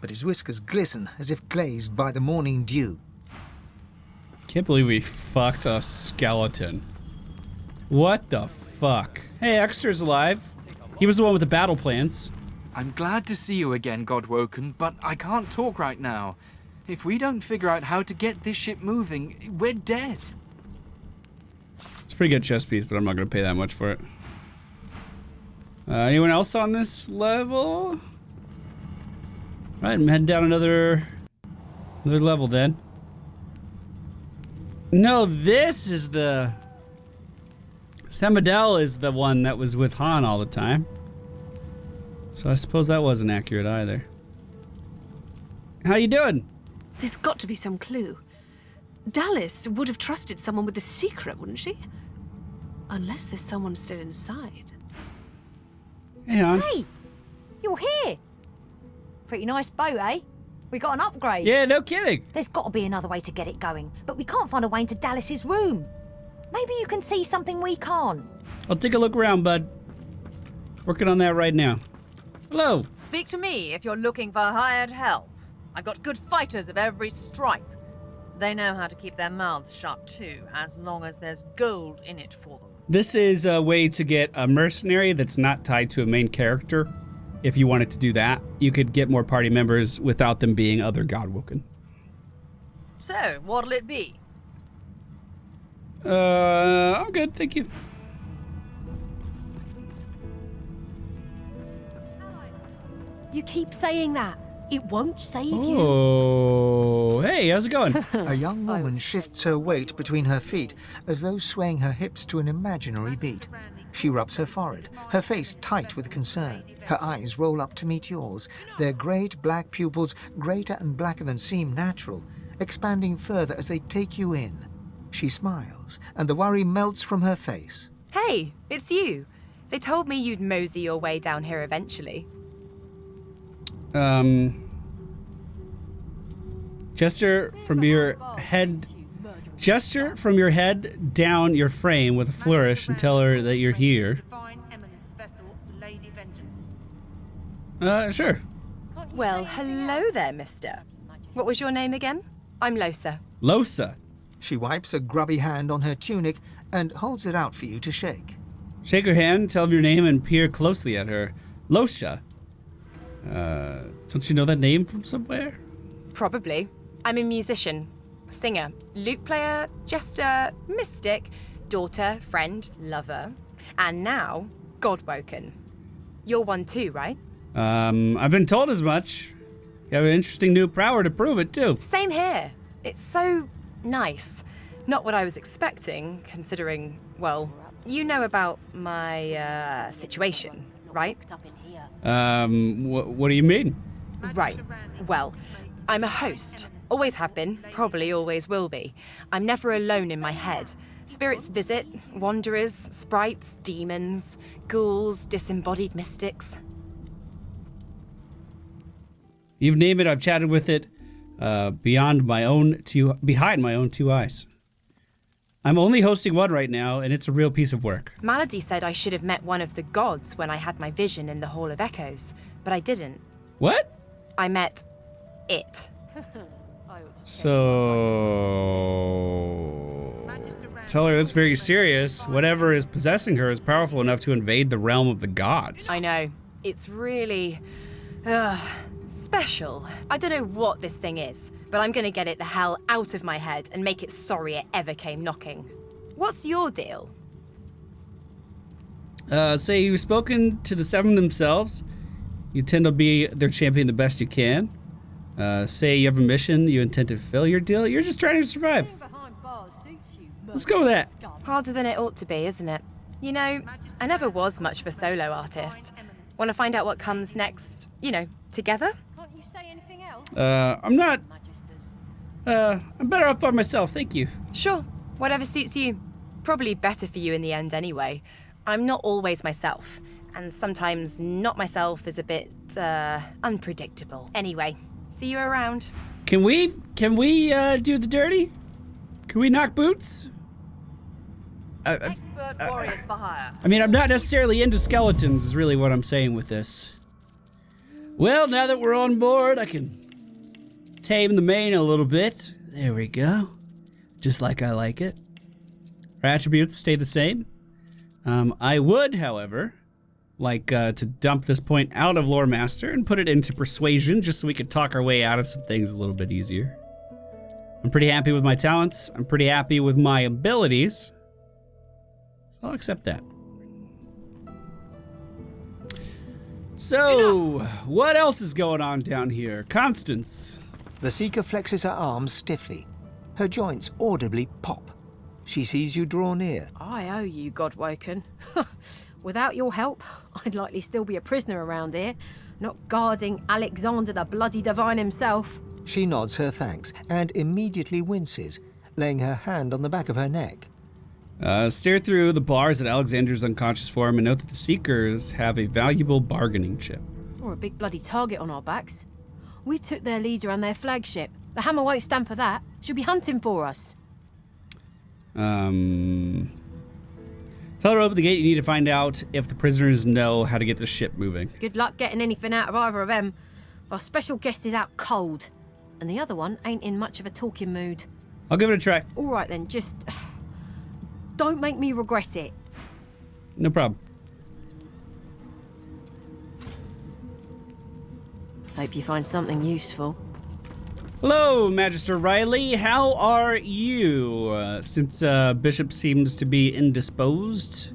but his whiskers glisten as if glazed by the morning dew. Can't believe we fucked a skeleton. What the fuck? Hey, Exeter's alive. He was the one with the battle plans. I'm glad to see you again, Godwoken, but I can't talk right now. If we don't figure out how to get this ship moving, we're dead. It's a pretty good chess piece, but I'm not going to pay that much for it. Anyone else on this level? Right, I'm heading down another level then. No, this is the... Samadel is the one that was with Han all the time. So I suppose that wasn't accurate either. How you doing? There's got to be some clue. Dallas would have trusted someone with a secret, wouldn't she? Unless there's someone still inside. Hey, Han. Hey! You're here! Pretty nice boat, eh? We got an upgrade. Yeah, no kidding. There's got to be another way to get it going, but we can't find a way into Dallas's room. Maybe you can see something we can't. I'll take a look around, bud. Working on that right now. Hello. Speak to me if you're looking for hired help. I've got good fighters of every stripe. They know how to keep their mouths shut too, as long as there's gold in it for them. This is a way to get a mercenary that's not tied to a main character. If you wanted to do that, you could get more party members without them being other Godwoken. So, what'll it be? I'm good, thank you. You keep saying that. It won't save you. Oh, hey, how's it going? A young woman shifts her weight between her feet as though swaying her hips to an imaginary beat. She rubs her forehead, her face tight with concern. Her eyes roll up to meet yours, their great black pupils greater and blacker than seem natural, expanding further as they take you in. She smiles, and the worry melts from her face. Hey, it's you. They told me you'd mosey your way down here eventually. Gesture from your head down your frame with a flourish and tell her that you're here. Sure. Well, hello there, mister. What was your name again? I'm Losa. Losa. She wipes a grubby hand on her tunic and holds it out for you to shake. Shake her hand, tell her your name, and peer closely at her. Losa. Don't you know that name from somewhere? Probably. I'm a musician, singer, lute player, jester, mystic, daughter, friend, lover, and now Godwoken. You're one too, right? I've been told as much. You have an interesting new power to prove it, too. Same here. It's so nice. Not what I was expecting, considering, well, you know about my, situation, right? What do you mean? Right. Well, I'm a host. Always have been, probably always will be. I'm never alone in my head. Spirits visit, wanderers, sprites, demons, ghouls, disembodied mystics. You've named it, I've chatted with it behind my own two eyes. I'm only hosting one right now, and it's a real piece of work. Malady said I should have met one of the gods when I had my vision in the Hall of Echoes, but I didn't. What? I met it. So... Tell her that's very serious. Whatever is possessing her is powerful enough to invade the realm of the gods. I know. It's really... special. I don't know what this thing is, but I'm gonna get it the hell out of my head and make it sorry it ever came knocking. What's your deal? Say you've spoken to the seven themselves. You intend to be their champion the best you can. Say you have a mission you intend to fulfill. Your deal, you're just trying to survive. Let's go with that. Harder than it ought to be, isn't it? You know, I never was much of a solo artist. Want to find out what comes next, you know, together? I'm not... I'm better off by myself, thank you. Sure, whatever suits you. Probably better for you in the end anyway. I'm not always myself, and sometimes not myself is a bit, unpredictable. Anyway, see you around. Can we do the dirty? Can we knock boots? Expert warriors for hire. I mean, I'm not necessarily into skeletons, is really what I'm saying with this. Well, now that we're on board, I can tame the mane a little bit. There we go. Just like I like it. Our attributes stay the same. I would, however, like to dump this point out of Lore Master and put it into Persuasion just so we could talk our way out of some things a little bit easier. I'm pretty happy with my talents. I'm pretty happy with my abilities. So I'll accept that. So, what else is going on down here? Constance. The Seeker flexes her arms stiffly. Her joints audibly pop. She sees you draw near. I owe you, Godwoken. Without your help, I'd likely still be a prisoner around here, not guarding Alexander the Bloody Divine himself. She nods her thanks and immediately winces, laying her hand on the back of her neck. Stare through the bars at Alexander's unconscious form and note that the Seekers have a valuable bargaining chip. Or a big bloody target on our backs. We took their leader and their flagship. The Hammer won't stand for that. She'll be hunting for us. Tell her to open the gate. You need to find out if the prisoners know how to get the ship moving. Good luck getting anything out of either of them. Our special guest is out cold. And the other one ain't in much of a talking mood. I'll give it a try. All right then, just... don't make me regret it. No problem. Hope you find something useful. Hello, Magister Riley. How are you? Since Bishop seems to be indisposed,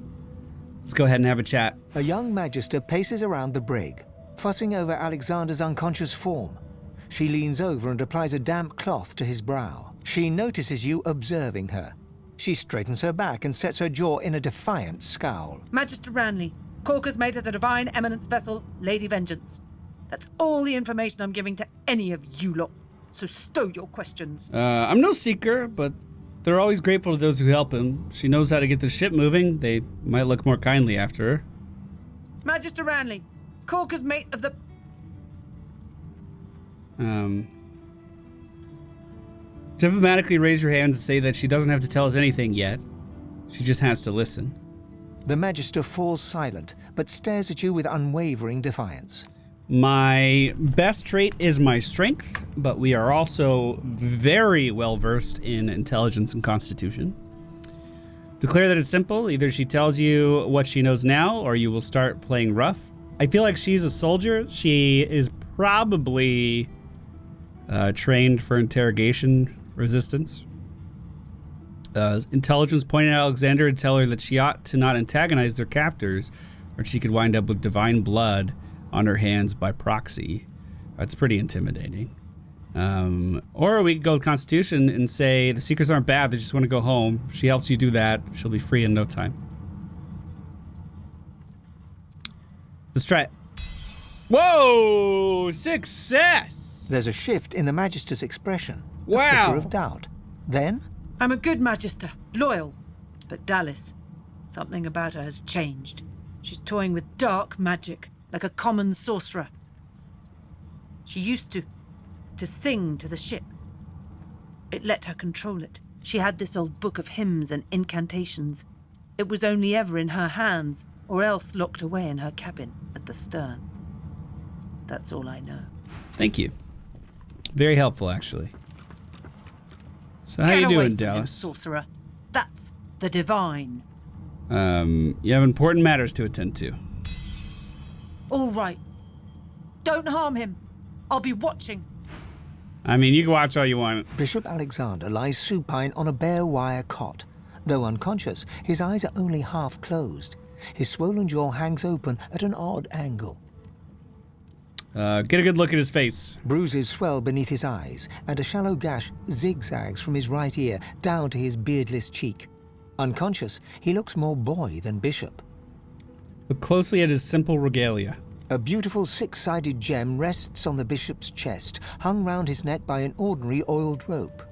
let's go ahead and have a chat. A young Magister paces around the brig, fussing over Alexander's unconscious form. She leans over and applies a damp cloth to his brow. She notices you observing her. She straightens her back and sets her jaw in a defiant scowl. Magister Ranley, Corker's mate of the Divine Eminence vessel, Lady Vengeance. That's all the information I'm giving to any of you lot. So stow your questions. I'm no seeker, but they're always grateful to those who help him. She knows how to get the ship moving. They might look more kindly after her. Magister Ranley, Corker's mate of the... Diplomatically raise your hands and say that she doesn't have to tell us anything yet. She just has to listen. The Magister falls silent, but stares at you with unwavering defiance. My best trait is my strength, but we are also very well versed in intelligence and constitution. Declare that it's simple. Either she tells you what she knows now, or you will start playing rough. I feel like she's a soldier. She is probably trained for interrogation resistance. Intelligence pointed at Alexander and tell her that she ought to not antagonize their captors, or she could wind up with divine blood on her hands by proxy. That's pretty intimidating. Or we could go with Constitution and say the Seekers aren't bad, they just want to go home. If she helps you do that, she'll be free in no time. Let's try it. Whoa! Success! There's a shift in the Magister's expression. Wow. A flicker of doubt. Then? I'm a good Magister, loyal. But Dallas, something about her has changed. She's toying with dark magic, like a common sorcerer. She used to sing to the ship. It let her control it. She had this old book of hymns and incantations. It was only ever in her hands, or else locked away in her cabin at the stern. That's all I know. Thank you. Very helpful, actually. So how Get you away doing, from him, Dallas? sorcerer. That's the divine. You have important matters to attend to. All right. Don't harm him. I'll be watching. I mean, you can watch all you want. Bishop Alexander lies supine on a bare wire cot. Though unconscious, his eyes are only half closed. His swollen jaw hangs open at an odd angle. Get a good look at his face. Bruises swell beneath his eyes, and a shallow gash zigzags from his right ear down to his beardless cheek. Unconscious, he looks more boy than bishop. Look closely at his simple regalia. A beautiful six-sided gem rests on the bishop's chest, hung round his neck by an ordinary oiled rope.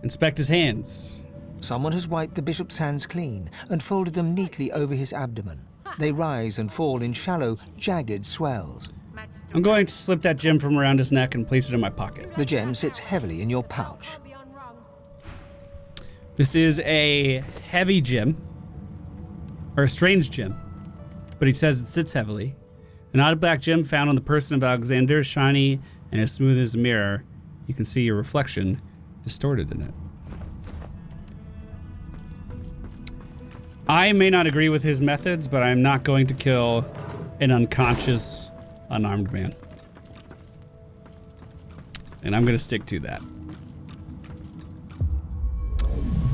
Inspect his hands. Someone has wiped the bishop's hands clean and folded them neatly over his abdomen. They rise and fall in shallow, jagged swells. I'm going to slip that gem from around his neck and place it in my pocket. The gem sits heavily in your pouch. This is a heavy gem, or a strange gem, but he says it sits heavily. An odd black gem found on the person of Alexander, shiny and as smooth as a mirror. You can see your reflection distorted in it. I may not agree with his methods, but I'm not going to kill an unconscious, unarmed man. And I'm going to stick to that.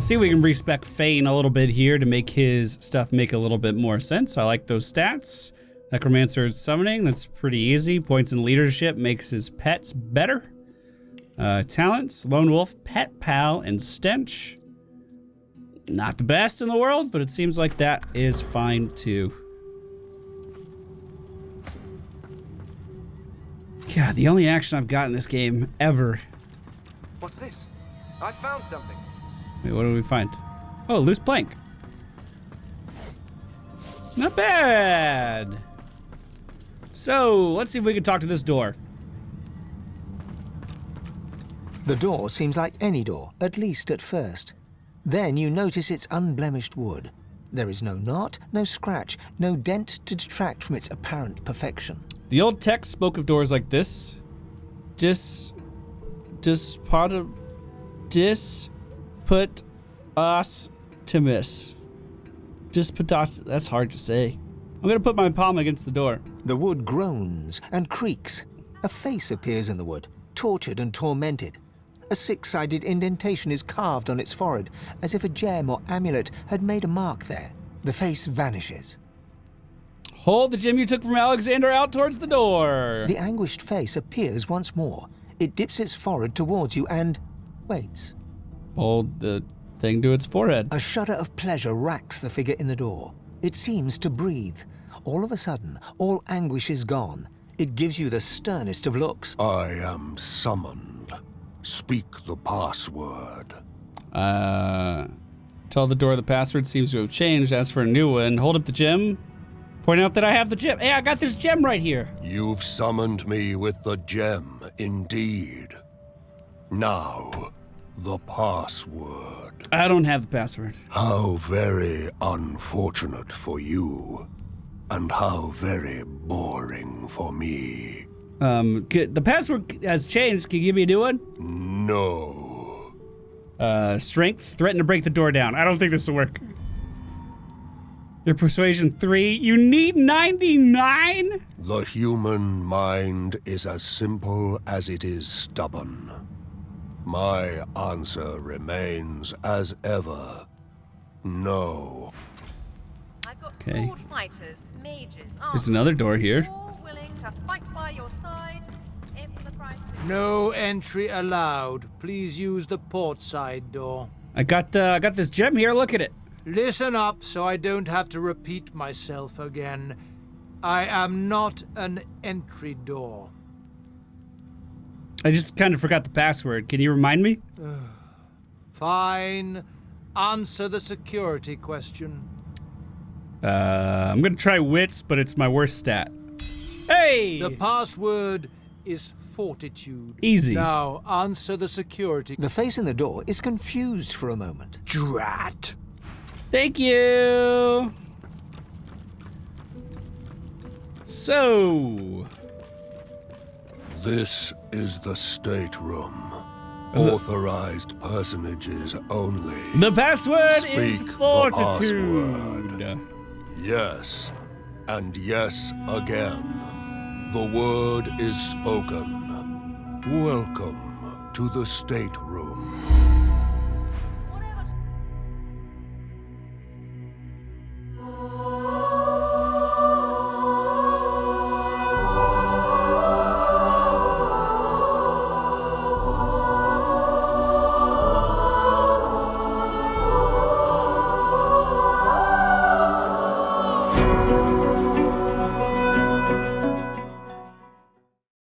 See if we can respec Fane a little bit here to make his stuff make a little bit more sense. I like those stats. Necromancer summoning, that's pretty easy. Points in leadership makes his pets better. Talents, Lone Wolf, Pet Pal, and Stench. Not the best in the world, but it seems like that is fine too. God, the only action I've got in this game ever. What's this? I found something. Wait, what do we find? Oh, loose plank. Not bad. So, let's see if we can talk to this door. The door seems like any door, at least at first. Then you notice its unblemished wood. There is no knot, no scratch, no dent to detract from its apparent perfection. The old text spoke of doors like this. That's hard to say. I'm gonna put my palm against the door. The wood groans and creaks. A face appears in the wood, tortured and tormented. A six-sided indentation is carved on its forehead, as if a gem or amulet had made a mark there. The face vanishes. Hold the gem you took from Alexander out towards the door. The anguished face appears once more. It dips its forehead towards you and waits. Hold the thing to its forehead. A shudder of pleasure racks the figure in the door. It seems to breathe. All of a sudden, all anguish is gone. It gives you the sternest of looks. I am summoned. Speak the password. Tell the door the password seems to have changed. Ask for a new one. Hold up the gem. Point out that I have the gem. Hey, I got this gem right here. You've summoned me with the gem, indeed. Now, the password. I don't have the password. How very unfortunate for you. And how very boring for me. The password has changed. Can you give me a new one? No. Strength. Threaten to break the door down. I don't think this will work. Your persuasion 3. You need 99? The human mind is as simple as it is stubborn. My answer remains as ever. No. I've got Okay. sword fighters, mages, There's another door here. all willing to fight by your side if the price is... No entry allowed. Please use the port side door. I got this gem here. Look at it. Listen up so I don't have to repeat myself again. I am not an entry door. I just kind of forgot the password. Can you remind me? Fine. Answer the security question. I'm gonna try wits, but it's my worst stat. Hey! The password is fortitude. Easy. Now, answer the security. The face in the door is confused for a moment. Drat. Thank you. So... This is the stateroom. Authorized personages only. The password Speak is the fortitude. password. Yes, and yes again. The word is spoken. Welcome to the stateroom.